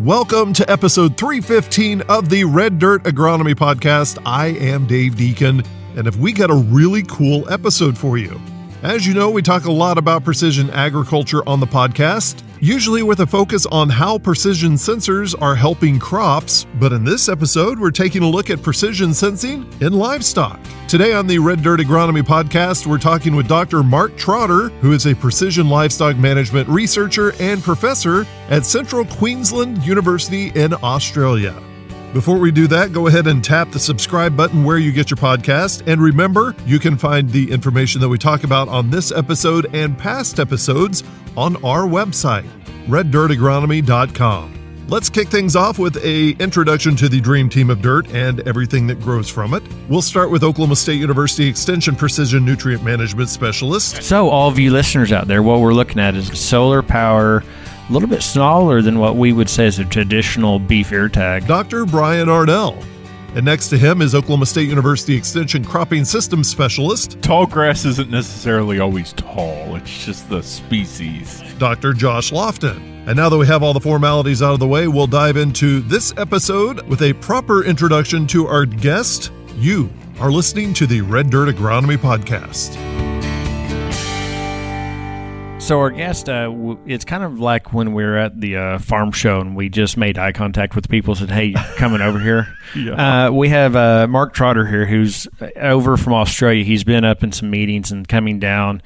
Welcome to episode 315 of the Red Dirt Agronomy podcast. I am Dave Deacon, and if we got a really cool episode for you. As you know, we talk a lot about precision agriculture on the podcast, usually with a focus on how precision sensors are helping crops. But in this episode, we're taking a look at precision sensing in livestock. Today on the Red Dirt Agronomy podcast, we're talking with Dr. Mark Trotter, who is a precision livestock management researcher and professor at Central Queensland University in Australia. Before we do that, go ahead and tap the subscribe button where you get your podcast. And remember, you can find the information that we talk about on this episode and past episodes on our website, reddirtagronomy.com. Let's kick things off with an introduction to the dream team of dirt and everything that grows from it. We'll start with Oklahoma State University Extension Precision Nutrient Management Specialist. So all of you listeners out there, what we're looking at is solar power, a little bit smaller than what we would say is a traditional beef ear tag. Dr. Brian Arnall. And next to him is Oklahoma State University Extension Cropping Systems Specialist. Tall grass isn't necessarily always tall. It's just the species. Dr. Josh Lofton. And now that we have all the formalities out of the way, we'll dive into this episode with a proper introduction to our guest. You are listening to the Red Dirt Agronomy Podcast. So our guest, it's kind of like when we were at the farm show and we just made eye contact with people and said, hey, you're coming over here. Yeah. We have Mark Trotter here, who's over from Australia. He's been up in some meetings and coming down.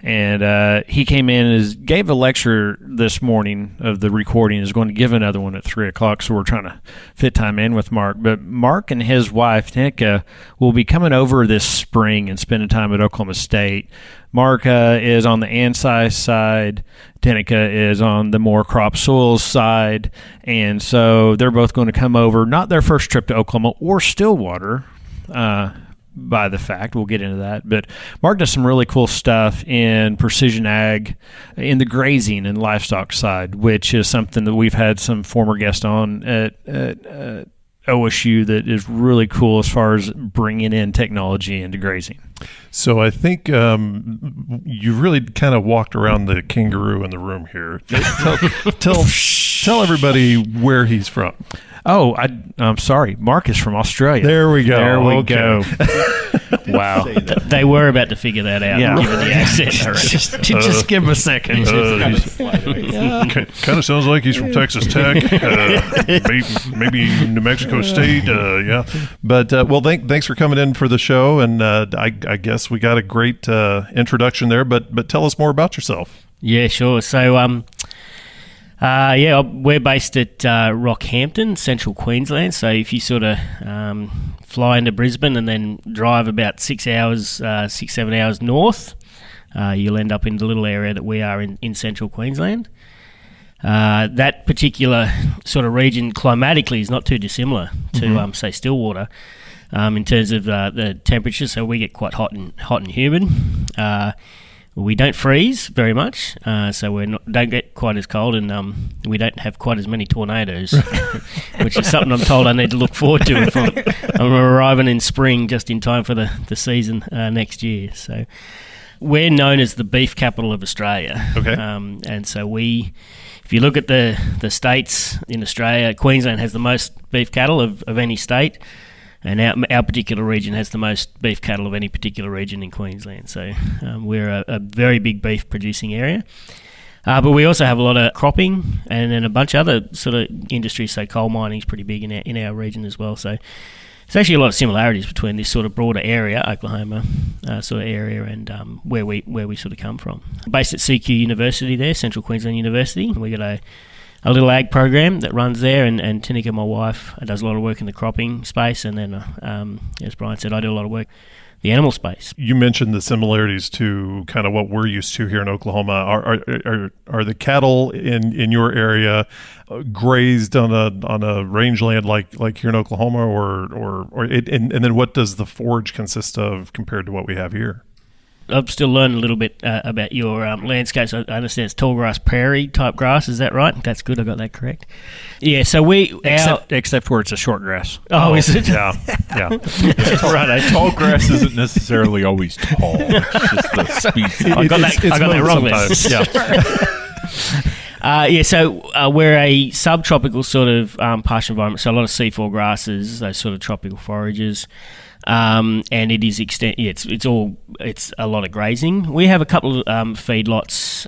And he came in and gave a lecture this morning of the recording. Is going to give another one at 3 o'clock, so we're trying to fit time in with Mark. But Mark and his wife, Nika, will be coming over this spring and spending time at Oklahoma State. Mark is on the ANSI side. Tenica is on the more crop soils side. And so they're both going to come over, not their first trip to Oklahoma or Stillwater, by the fact. We'll get into that. But Mark does some really cool stuff in precision ag, in the grazing and livestock side, which is something that we've had some former guests on at OSU that is really cool as far as bringing in technology into grazing. So I think you really kind of walked around the kangaroo in the room here. Tell everybody where he's from. Oh, I'm sorry. Mark is from Australia. There we go. There we go. Wow. They were about to figure that out. Yeah. Given the accent. Just give him a second. Kind of sounds like he's from Texas Tech, maybe New Mexico State. Yeah. But well, thanks for coming in for the show, and I guess we got a great introduction there. But tell us more about yourself. Yeah, sure. So we're based at Rockhampton, Central Queensland. So if you sort of fly into Brisbane and then drive about 7 hours north, you'll end up in the little area that we are in Central Queensland. That particular sort of region climatically is not too dissimilar to, say, Stillwater in terms of the temperature. So we get quite hot and humid. We don't freeze very much, so we don't get quite as cold, and we don't have quite as many tornadoes, which is something I'm told I need to look forward to if I'm arriving in spring just in time for the season next year. So we're known as the beef capital of Australia. Okay. And so if you look at the states in Australia, Queensland has the most beef cattle of any state. And our particular region has the most beef cattle of any particular region in Queensland. So we're a very big beef producing area. But we also have a lot of cropping and then a bunch of other sort of industries. So coal mining is pretty big in our region as well. So there's actually a lot of similarities between this sort of broader area, Oklahoma sort of area, and where we sort of come from. Based at CQ University there, Central Queensland University. We got a little ag program that runs there, and Tenica, my wife, does a lot of work in the cropping space, and then, as Brian said, I do a lot of work in the animal space. You mentioned the similarities to kind of what we're used to here in Oklahoma. Are the cattle in your area grazed on a rangeland like here in Oklahoma, and then what does the forage consist of compared to what we have here? I'm still learning a little bit about your landscapes. I understand it's tall grass prairie type grass. Is that right? That's good. I got that correct. Yeah. So except where it's a short grass. Oh, is it? Yeah. Right. Tall grass isn't necessarily always tall. It's just the species. I got that wrong. Yeah. So we're a subtropical sort of pasture environment, so a lot of C4 grasses, those sort of tropical forages. And it is it's a lot of grazing. We have a couple of feedlots,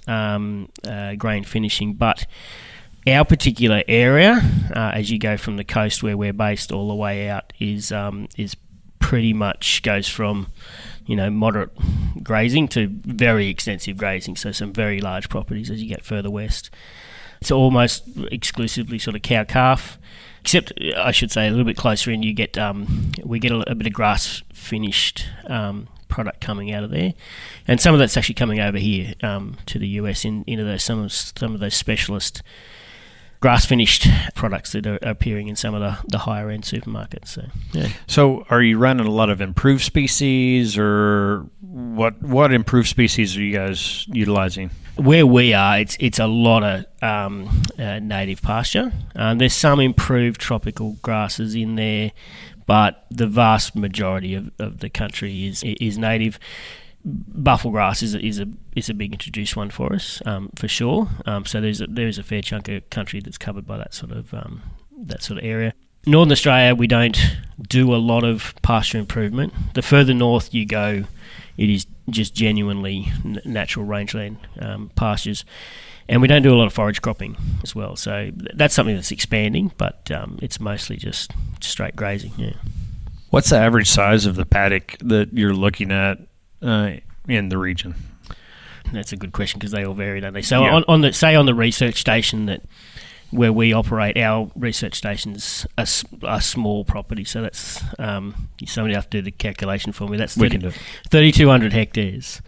grain finishing, but our particular area, as you go from the coast where we're based all the way out, is pretty much goes from moderate grazing to very extensive grazing. So some very large properties as you get further west. It's almost exclusively sort of cow calf. Except, I should say, a little bit closer in, you get we get a bit of grass finished product coming out of there, and some of that's actually coming over here to the US into some of those specialist grass finished products that are appearing in some of the higher end supermarkets. So, yeah. So, are you running a lot of improved species, or what improved species are you guys utilizing? Where we are, it's a lot of native pasture. There's some improved tropical grasses in there, but the vast majority of the country is native. Buffel grass is a big introduced one for us, for sure. So there's a fair chunk of country that's covered by that sort of area. Northern Australia, we don't do a lot of pasture improvement. The further north you go, it is just genuinely natural rangeland pastures, and we don't do a lot of forage cropping as well. So that's something that's expanding, but it's mostly just straight grazing. Yeah. What's the average size of the paddock that you're looking at in the region? That's a good question because they all vary, don't they? So on the research station where we operate, our research station's a small property, so that's somebody have to do the calculation for me. That's 3,200 hectares,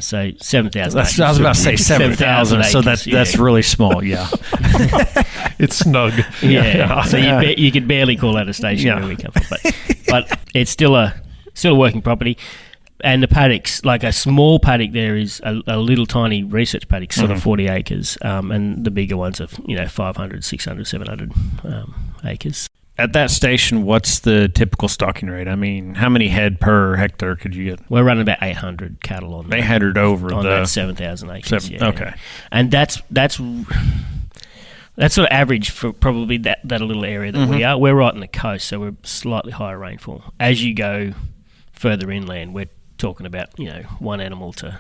so 7,000 acres. I was about to say 7,000, so that's really small. Yeah, it's snug. Yeah, so you could barely call that a station where we come from, but it's still a working property. And the paddocks, like a small paddock there is a little tiny research paddock, sort of 40 acres, and the bigger ones are 500, 600, 700 acres. At that station, what's the typical stocking rate? I mean, how many head per hectare could you get? We're running about 800 cattle on 800 over that 7,000 acres. Okay, and that's sort of average for probably that little area that we are. We're right on the coast, so we're slightly higher rainfall. As you go further inland, we're talking about one animal to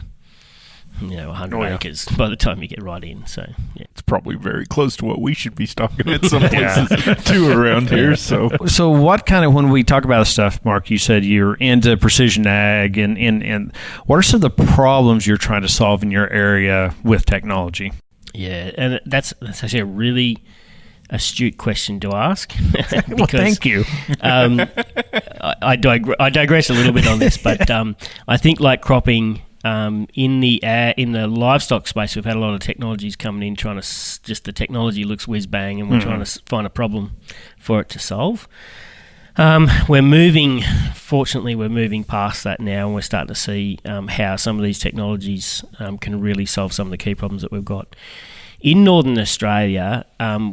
100 acres by the time you get right in. So it's probably very close to what we should be stocking at some places too around here. So what kind of, when we talk about stuff, Mark, you said you're into precision ag, and what are some of the problems you're trying to solve in your area with technology? Yeah, and that's actually a really astute question to ask. Well, thank you. I digress a little bit on this, but I think like cropping in the livestock space, we've had a lot of technologies coming in trying to just the technology looks whiz bang, and we're trying to find a problem for it to solve. Fortunately, we're moving past that now, and we're starting to see how some of these technologies can really solve some of the key problems that we've got. In Northern Australia,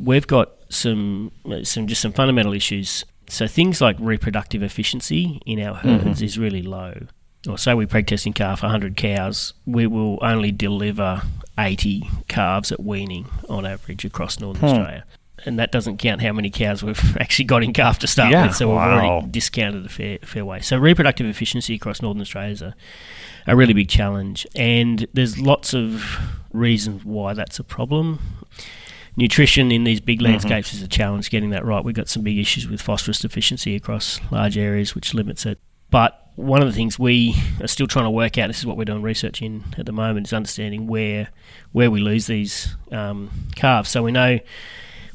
we've got some fundamental issues. So things like reproductive efficiency in our herds is really low. Or say we preg testing calf 100 cows, we will only deliver 80 calves at weaning on average across Northern Australia. And that doesn't count how many cows we've actually got in calf to start with, so we've already discounted a fair way. So reproductive efficiency across Northern Australia is a really big challenge, and there's lots of reasons why that's a problem. Nutrition in these big landscapes is a challenge, getting that right. We've got some big issues with phosphorus deficiency across large areas, which limits it. But one of the things we are still trying to work out, this is what we're doing research in at the moment, is understanding where we lose these calves. So we know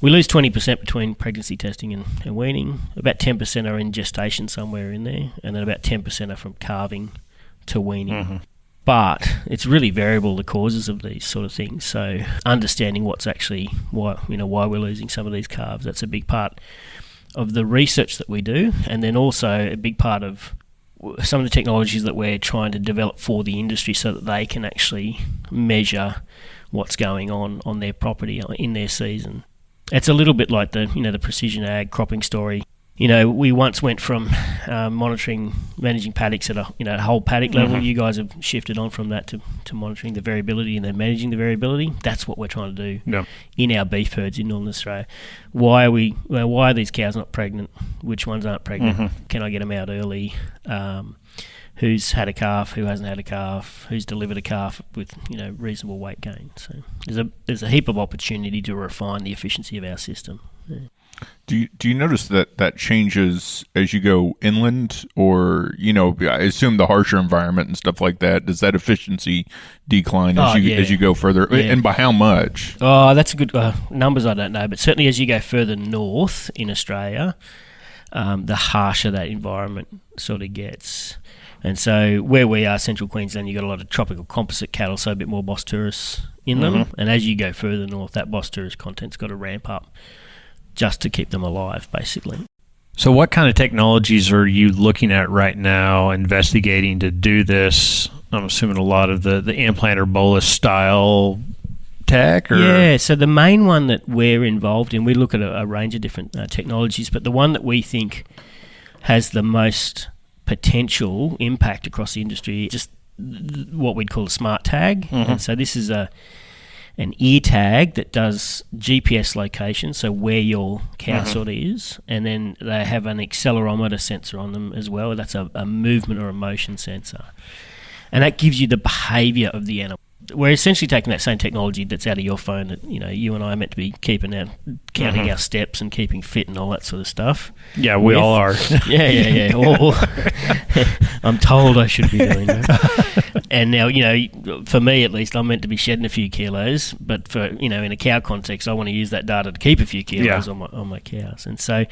we lose 20% between pregnancy testing and weaning. About 10% are in gestation somewhere in there, and then about 10% are from calving to weaning. But it's really variable, the causes of these sort of things. So understanding what's actually why we're losing some of these calves, that's a big part of the research that we do, and then also a big part of some of the technologies that we're trying to develop for the industry so that they can actually measure what's going on their property in their season. It's a little bit like the precision ag cropping story. We once went from managing paddocks at a whole paddock level. You guys have shifted on from that to monitoring the variability and then managing the variability. That's what we're trying to do in our beef herds in Northern Australia. Why are these cows not pregnant? Which ones aren't pregnant? Can I get them out early? Who's had a calf? Who hasn't had a calf? Who's delivered a calf with reasonable weight gain? So there's a heap of opportunity to refine the efficiency of our system. Yeah. Do you notice that changes as you go inland, or I assume the harsher environment and stuff like that? Does that efficiency decline as you go further, and by how much? Oh, that's a good numbers. I don't know, but certainly as you go further north in Australia, the harsher that environment sort of gets. And so where we are, Central Queensland, you've got a lot of tropical composite cattle, so a bit more bostaurus in them. And as you go further north, that bostaurus content's got to ramp up just to keep them alive, basically. So what kind of technologies are you looking at right now, investigating to do this? I'm assuming a lot of the implant or bolus style tech? Or? Yeah, so the main one that we're involved in, we look at a range of different technologies, but the one that we think has the most potential impact across the industry, just what we'd call a smart tag. And so this is an ear tag that does GPS location, so where your cow sort of is, and then they have an accelerometer sensor on them as well. That's a movement or a motion sensor, and that gives you the behaviour of the animal. We're essentially taking that same technology that's out of your phone that you and I are meant to be keeping out, counting our steps and keeping fit and all that sort of stuff. Yeah, we all are. Yeah. I'm told I should be doing that. And now, for me at least, I'm meant to be shedding a few kilos, but for in a cow context, I want to use that data to keep a few kilos on my cows. And so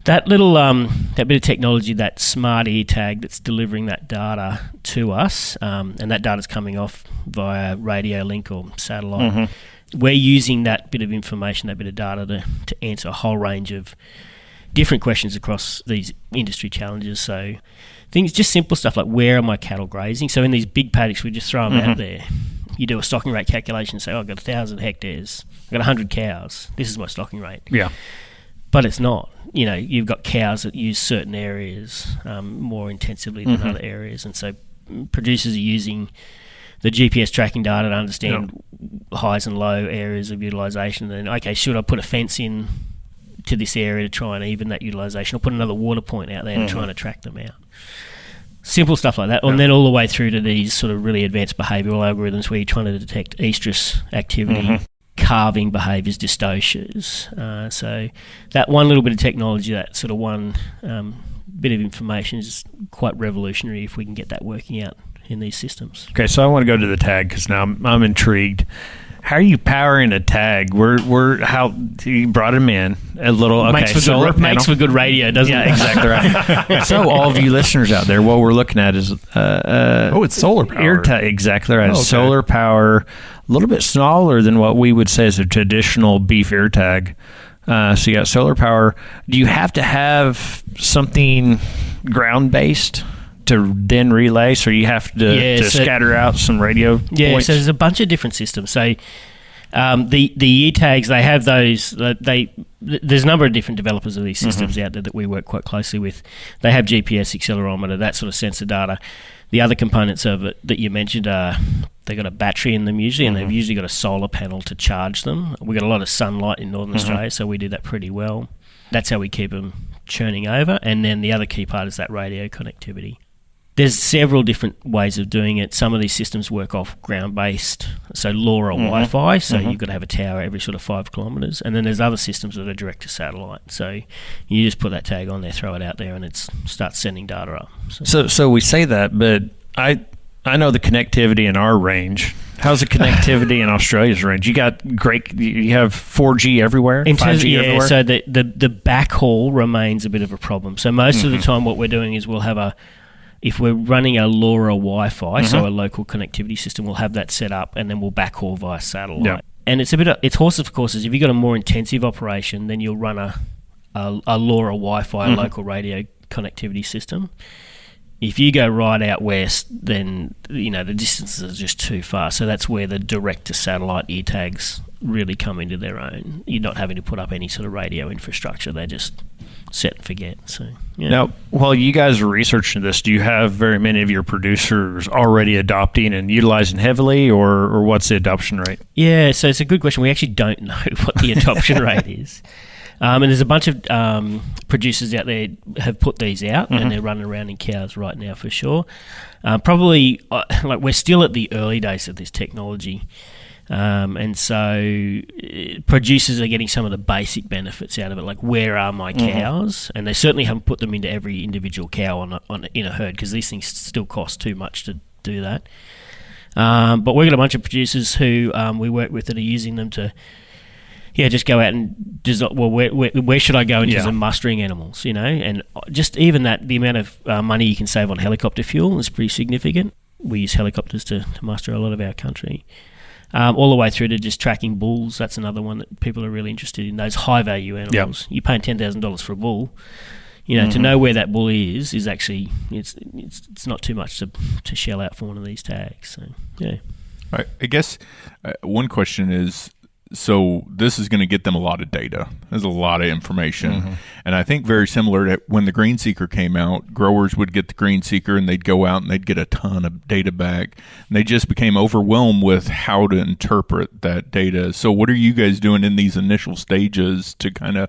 that little that bit of technology, that smart ear tag that's delivering that data to us, and that data's coming off via radio link or satellite. We're using that bit of information, that bit of data to answer a whole range of different questions across these industry challenges. So things, just simple stuff like, where are my cattle grazing? So in these big paddocks, we just throw them out there. You do a stocking rate calculation and say, I've got 1,000 hectares, I've got 100 cows, this is my stocking rate. Yeah. But it's not. You've got cows that use certain areas more intensively than other areas. And so producers are using the GPS tracking data to understand highs and low areas of utilisation. And then, okay, should I put a fence in to this area to try and even that utilisation, or put another water point out there and trying to track them out? Simple stuff like that. And then all the way through to these sort of really advanced behavioural algorithms where you're trying to detect estrus activity, calving behaviours, dystocias. So that one little bit of technology, that sort of one bit of information is quite revolutionary if we can get that working out in these systems. Okay, so I want to go to the tag because now I'm intrigued. How are you powering a tag? How you brought him in a little? Okay, makes for good radio, doesn't it? Yeah, exactly right. So all of you listeners out there, what we're looking at is it's solar power. Ear tag, exactly right. Oh, okay. Solar power, a little bit smaller than what we would say is a traditional beef ear tag. So you got solar power. Do you have to have something ground based to then relay, so you have to scatter out some radio points? So there's a bunch of different systems. So the ear tags, they have those, there's a number of different developers of these systems out there that we work quite closely with. They have GPS, accelerometer, that sort of sensor data. The other components of it that you mentioned are, they've got a battery in them usually, and they've usually got a solar panel to charge them. We've got a lot of sunlight in Northern Australia, so we do that pretty well. That's how we keep them churning over. And then the other key part is that radio connectivity. There's several different ways of doing it. Some of these systems work off ground-based, so LoRa Wi-Fi, so you've got to have a tower every sort of 5 kilometres. And then there's other systems that are direct to satellite. So you just put that tag on there, throw it out there, and it starts sending data up. So we say that, but I know the connectivity in our range. How's the connectivity in Australia's range? You have 4G everywhere, 5G everywhere? So the backhaul remains a bit of a problem. So most of the time what we're doing is we'll have if we're running a LoRa Wi-Fi, so a local connectivity system, we'll have that set up, and then we'll backhaul via satellite. Yep. And it's horses for courses. If you've got a more intensive operation, then you'll run a LoRa Wi-Fi local radio connectivity system. If you go right out west, then the distances are just too far. So that's where the direct-to-satellite ear tags really come into their own. You're not having to put up any sort of radio infrastructure. They're just set and forget. So yeah. Now, while you guys are researching this, do you have very many of your producers already adopting and utilizing heavily, or what's the adoption rate? Yeah, so it's a good question. We actually don't know what the adoption rate is. And there's a bunch of producers out there have put these out, and they're running around in cows right now for sure. Probably, we're still at the early days of this technology. And so producers are getting some of the basic benefits out of it, like where are my cows? And they certainly haven't put them into every individual cow in a herd, because these things still cost too much to do that. But we've got a bunch of producers who we work with that are using them to just go out and design, where should I go in terms of mustering animals, and just even that, the amount of money you can save on helicopter fuel is pretty significant. We use helicopters to muster a lot of our country. All the way through to just tracking bulls. That's another one that people are really interested in, those high-value animals. You're paying $10,000 for a bull. To know where that bull is actually, it's not too much to shell out for one of these tags. So, yeah. I guess one question is, so this is going to get them a lot of data. There's a lot of information. And I think very similar to when the Green Seeker came out, growers would get the Green Seeker and they'd go out and they'd get a ton of data back. And they just became overwhelmed with how to interpret that data. So what are you guys doing in these initial stages to kind of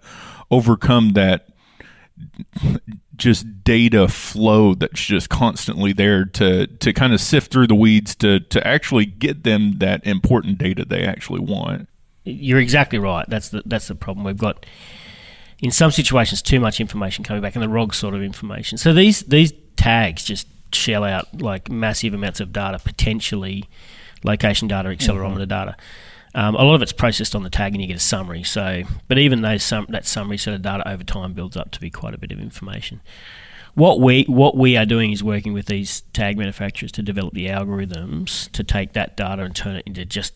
overcome that just data flow that's just constantly there to kind of sift through the weeds to actually get them that important data they actually want? You're exactly right. That's the problem. We've got, in some situations, too much information coming back, and the wrong sort of information. So these tags just shell out like massive amounts of data, potentially location data, accelerometer data. A lot of it's processed on the tag, and you get a summary. So, but even that summary set of data over time builds up to be quite a bit of information. What we are doing is working with these tag manufacturers to develop the algorithms to take that data and turn it into just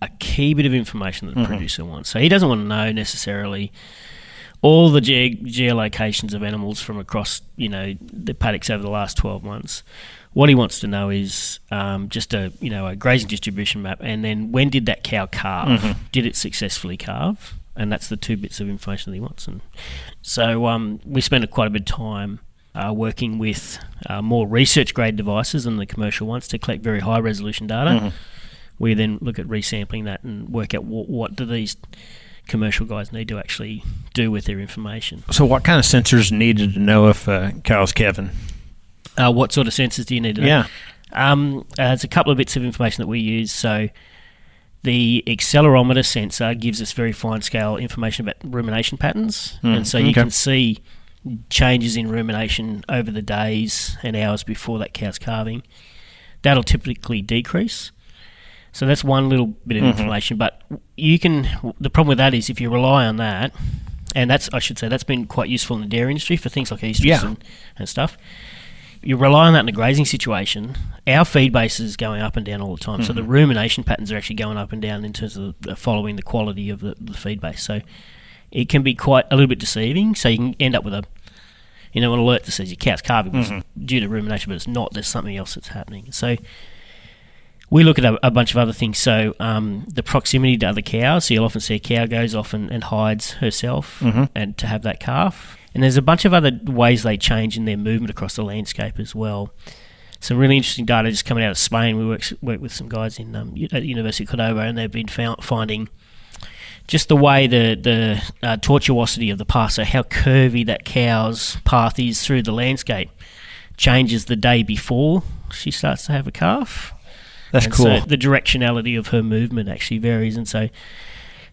a key bit of information that the producer wants. So he doesn't want to know necessarily all the geolocations of animals from across, the paddocks over the last 12 months. What he wants to know is just a grazing distribution map, and then when did that cow calve? Did it successfully calve? And that's the two bits of information that he wants. And so we spent quite a bit of time working with more research grade devices than the commercial ones to collect very high resolution data. We then look at resampling that and work out what do these commercial guys need to actually do with their information. So what kind of sensors needed to know if a cow's calving? What sort of sensors do you need to know? There's a couple of bits of information that we use. So the accelerometer sensor gives us very fine scale information about rumination patterns. And so you can see changes in rumination over the days and hours before that cow's calving. That'll typically decrease. So that's one little bit of information, but the problem with that is if you rely on that, and that's been quite useful in the dairy industry for things like estrus and stuff. You rely on that in a grazing situation. Our feed base is going up and down all the time, so the rumination patterns are actually going up and down in terms of following the quality of the feed base. So it can be quite a little bit deceiving. So you can end up with an alert that says your cow's calving was due to rumination, but it's not. There's something else that's happening. So we look at a bunch of other things. So the proximity to other cows. So you'll often see a cow goes off and hides herself and to have that calf. And there's a bunch of other ways they change in their movement across the landscape as well. Some really interesting data just coming out of Spain. We work with some guys at the University of Cordova, and they've been finding just the way the tortuosity of the path, so how curvy that cow's path is through the landscape, changes the day before she starts to have a calf. That's cool. So the directionality of her movement actually varies, and so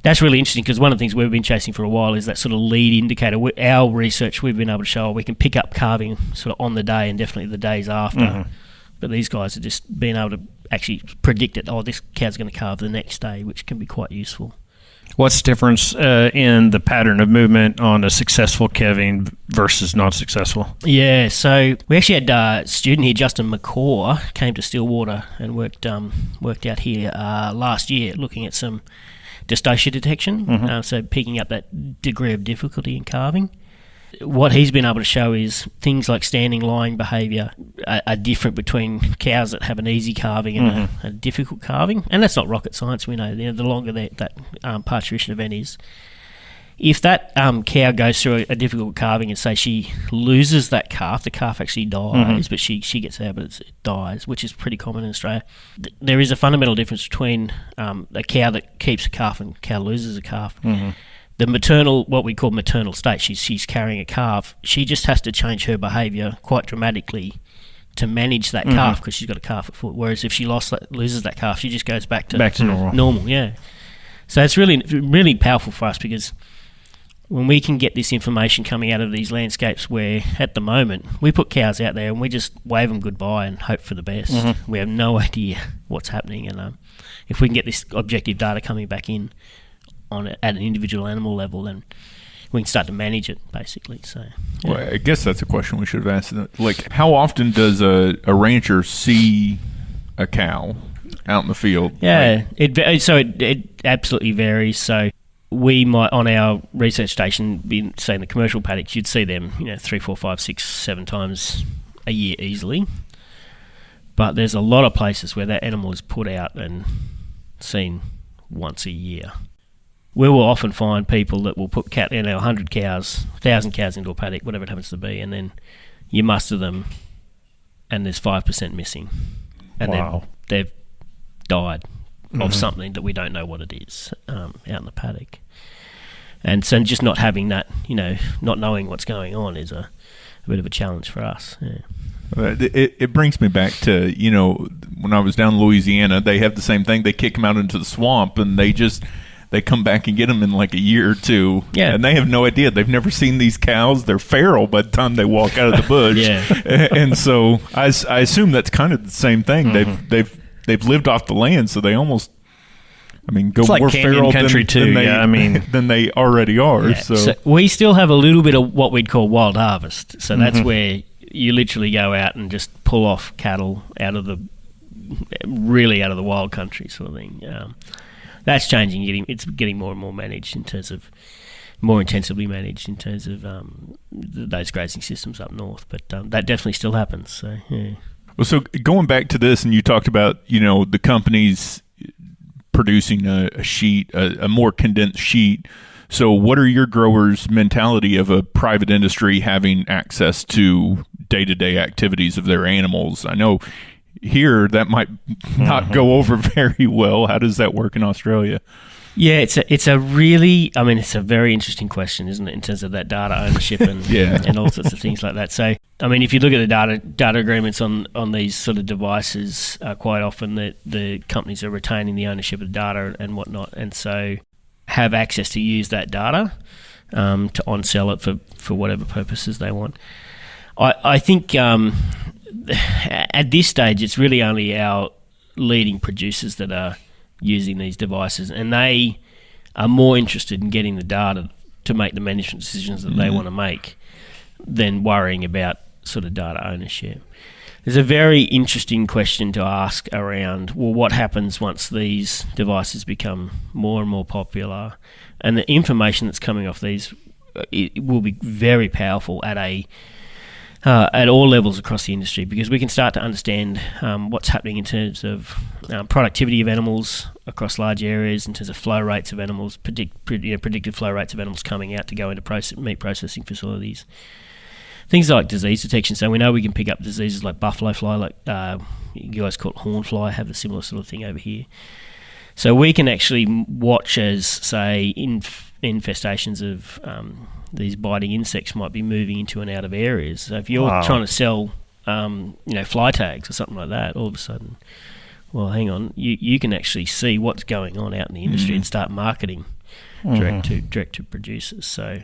that's really interesting because one of the things we've been chasing for a while is that sort of lead indicator. Our research, we've been able to show we can pick up calving sort of on the day and definitely the days after. But these guys are just being able to actually predict it. This cow's going to calve the next day, which can be quite useful. What's the difference in the pattern of movement on a successful calving versus not successful? Yeah, so we actually had a student here, Justin McCaw, came to Stillwater and worked out here last year looking at some dystocia detection, so picking up that degree of difficulty in calving. What he's been able to show is things like standing, lying behaviour are different between cows that have an easy calving and a difficult calving. And that's not rocket science, we know. The longer that parturition event is, if that cow goes through a difficult calving and say she loses that calf, the calf actually dies, but she gets out, but it dies, which is pretty common in Australia. There is a fundamental difference between a cow that keeps a calf and a cow loses a calf. The maternal, what we call maternal state, she's carrying a calf. She just has to change her behaviour quite dramatically to manage that calf because she's got a calf at foot. Whereas if she loses that calf, she just goes back to normal. Normal, yeah. So it's really, really powerful for us because when we can get this information coming out of these landscapes where at the moment we put cows out there and we just wave them goodbye and hope for the best. We have no idea what's happening, and if we can get this objective data coming back in at an individual animal level, then we can start to manage it, basically. So, yeah. Well, I guess that's a question we should have asked. Like, how often does a rancher see a cow out in the field? Yeah, it absolutely varies. So we might, on our research station, say in the commercial paddocks, you'd see them 3, 4, 5, 6, 7 times a year easily. But there's a lot of places where that animal is put out and seen once a year. We will often find people that will put 100 cows, 1,000 cows into a paddock, whatever it happens to be, and then you muster them and there's 5% missing. And then they've died of something that we don't know what it is out in the paddock. And so just not having that, not knowing what's going on is a bit of a challenge for us. Yeah. It brings me back to, when I was down in Louisiana, they have the same thing. They kick them out into the swamp and they come back and get them in like a year or two. Yeah. And they have no idea. They've never seen these cows. They're feral by the time they walk out of the bush. And so I assume that's kind of the same thing. They've lived off the land, so they almost, go it's like more canyon feral country than they already are. Yeah. So we still have a little bit of what we'd call wild harvest. So that's where you literally go out and just pull off cattle out of the wild country sort of thing. That's changing. It's getting more and more managed in terms of more intensively managed in terms of those grazing systems up north. But that definitely still happens. So yeah. Well, so going back to this, and you talked about the companies producing a sheet, a more condensed sheet. So what are your growers' mentality of a private industry having access to day-to-day activities of their animals? I know here that might not go over very well. How does that work in Australia? Yeah, it's a very interesting question, isn't it, in terms of that data ownership and and all sorts of things like that. So, if you look at the data agreements on these sort of devices, quite often the companies are retaining the ownership of the data and whatnot, and so have access to use that data to on-sell it for whatever purposes they want. I think at this stage it's really only our leading producers that are using these devices, and they are more interested in getting the data to make the management decisions that they want to make than worrying about sort of data ownership. There's a very interesting question to ask around, well, what happens once these devices become more and more popular, and the information that's coming off these it will be very powerful at all levels across the industry, because we can start to understand what's happening in terms of productivity of animals across large areas, in terms of flow rates of animals, predicted flow rates of animals coming out to go into meat processing facilities. Things like disease detection. So we know we can pick up diseases like buffalo fly, like you guys call it horn fly, have a similar sort of thing over here. So we can actually watch as, say, infestations of these biting insects might be moving into and out of areas. So if you're trying to sell, fly tags or something like that, all of a sudden, well, hang on, you can actually see what's going on out in the industry and start marketing direct to producers. So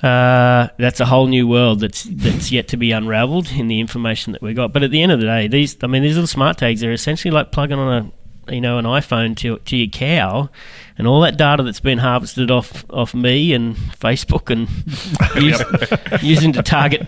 that's a whole new world that's yet to be unravelled in the information that we got. But at the end of the day, these little smart tags are essentially like plugging on an iPhone to your cow, and all that data that's been harvested off me and Facebook and using to target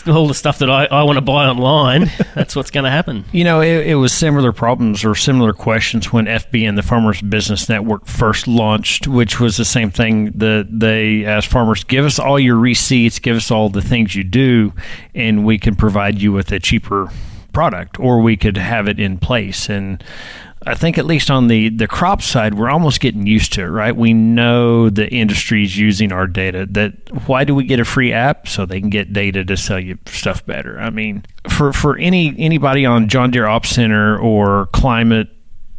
all the stuff that I want to buy online. That's what's going to happen. It was similar problems or similar questions when FBN, the Farmers Business Network, first launched, which was the same thing. They asked farmers, give us all your receipts, give us all the things you do, and we can provide you with a cheaper product, or we could have it in place. And I think at least on the crop side, we're almost getting used to it, right? We know the industry's using our data. That why do we get a free app? So they can get data to sell you stuff better. I mean, for anybody on John Deere Ops Center or Climate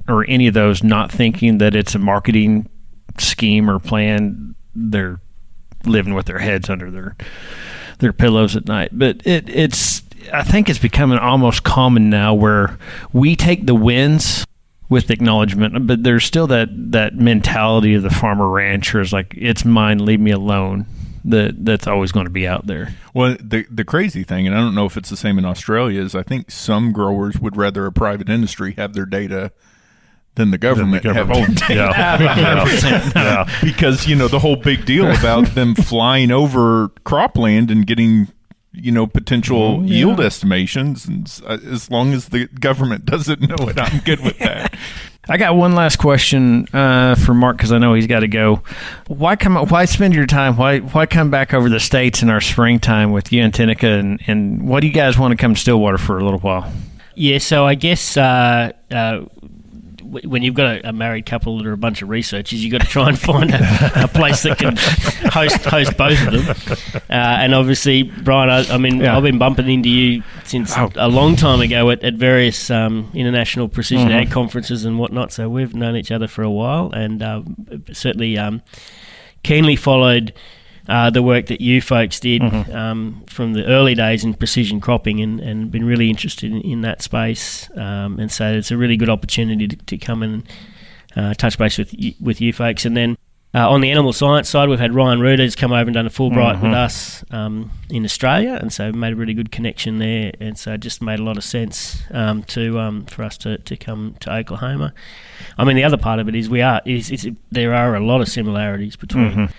or any of those not thinking that it's a marketing scheme or plan, they're living with their heads under their pillows at night. But it's I think it's becoming almost common now where we take the wins with acknowledgement, but there's still that mentality of the farmer rancher is like, it's mine, leave me alone. That's always going to be out there. Well, the crazy thing, and I don't know if it's the same in Australia, is I think some growers would rather a private industry have their data than the government have their data. Yeah. Because, the whole big deal about them flying over cropland and getting, potential yield estimations. And as long as the government doesn't know it, I'm good with that. I got one last question for Mark, because I know he's got to go. Why spend your time? Why come back over the States in our springtime with you and Tenica? And what do you guys want to come to Stillwater for a little while? Yeah, so I guess when you've got a married couple that are a bunch of researchers, you've got to try and find a place that can host both of them. And obviously, Brian, I've been bumping into you since a long time ago at various international precision ag conferences and whatnot. So we've known each other for a while, and certainly keenly followed the work that you folks did from the early days in precision cropping, and been really interested in that space. And so it's a really good opportunity to come and touch base with you folks. And then on the animal science side, we've had Ryan Reuters come over and done a Fulbright with us in Australia, and so made a really good connection there. And so it just made a lot of sense for us to come to Oklahoma. I mean, the other part of it is there are a lot of similarities between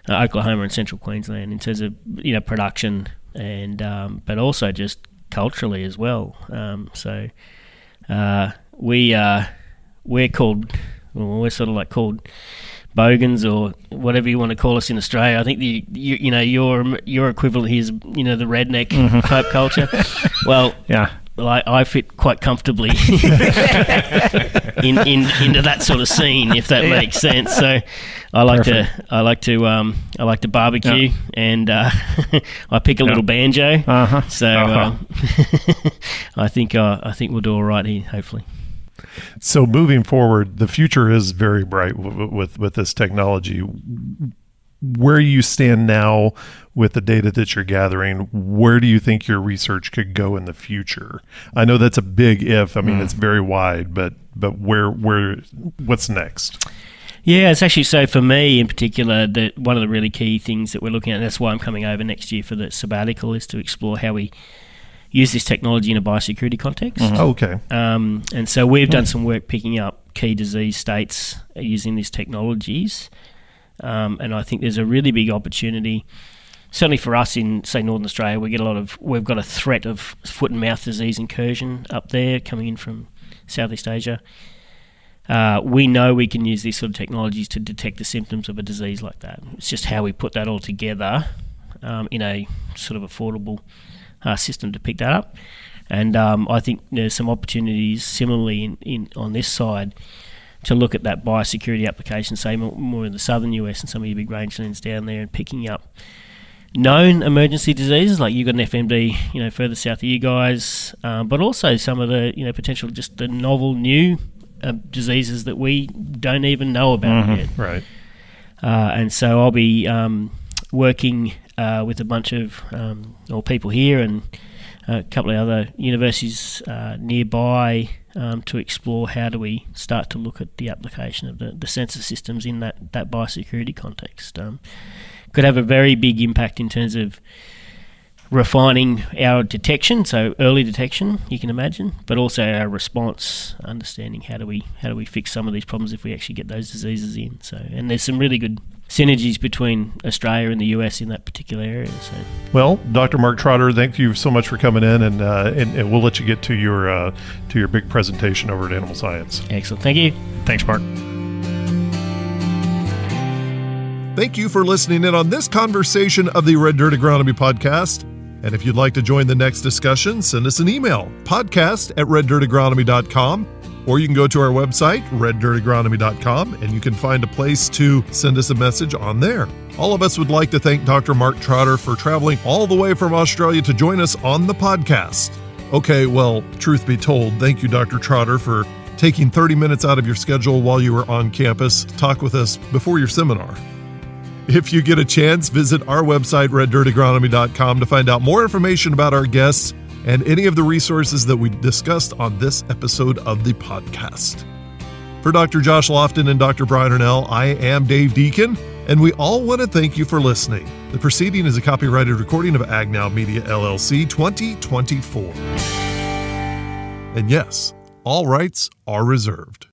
Oklahoma and Central Queensland in terms of production and but also just culturally as well. We're sort of like called bogans or whatever you want to call us in Australia. I think your equivalent here is the redneck type culture. Well, yeah. Well, I fit quite comfortably into that sort of scene, if that makes sense. So I like to barbecue, and I pick a little banjo. So I think we'll do all right here, hopefully. So moving forward, the future is very bright with this technology. Where you stand now with the data that you're gathering, where do you think your research could go in the future? I know that's a big if. I mean, it's very wide, but what's next? Yeah, it's actually, so for me in particular, one of the really key things that we're looking at, and that's why I'm coming over next year for the sabbatical, is to explore how we use this technology in a biosecurity context. Okay. And so we've done some work picking up key disease states using these technologies. And I think there's a really big opportunity, certainly for us in, say, Northern Australia. We've got a threat of foot and mouth disease incursion up there coming in from Southeast Asia. We know we can use these sort of technologies to detect the symptoms of a disease like that. It's just how we put that all together in a sort of affordable system to pick that up. And I think there's some opportunities similarly on this side to look at that biosecurity application, say more in the southern US and some of your big rangelands down there, and picking up known emergency diseases, like you've got an FMD, further south of you guys, but also some of the, potential, just the novel new diseases that we don't even know about yet. Right. And so I'll be working with a bunch of people here and a couple of other universities nearby to explore how do we start to look at the application of the sensor systems in that biosecurity context. Could have a very big impact in terms of refining our detection, so early detection, you can imagine, but also our response, understanding how do we fix some of these problems if we actually get those diseases in. So, and there's some really good synergies between Australia and the US in that particular area. So, well, Dr. Mark Trotter, thank you so much for coming in, and we'll let you get to your big presentation over at Animal Science. Excellent, thank you. Thanks, Mark. Thank you for listening in on this conversation of the Red Dirt Agronomy Podcast. And if you'd like to join the next discussion, send us an email, podcast@reddirtagronomy.com, Or you can go to our website, reddirtagronomy.com, and you can find a place to send us a message on there. All of us would like to thank Dr. Mark Trotter for traveling all the way from Australia to join us on the podcast. Okay, well, truth be told, thank you, Dr. Trotter, for taking 30 minutes out of your schedule while you were on campus to talk with us before your seminar. If you get a chance, visit our website, reddirtagronomy.com, to find out more information about our guests and any of the resources that we discussed on this episode of the podcast. For Dr. Josh Lofton and Dr. Brian Arnall, I am Dave Deacon, and we all want to thank you for listening. The proceeding is a copyrighted recording of Agnow Media LLC 2024. And yes, all rights are reserved.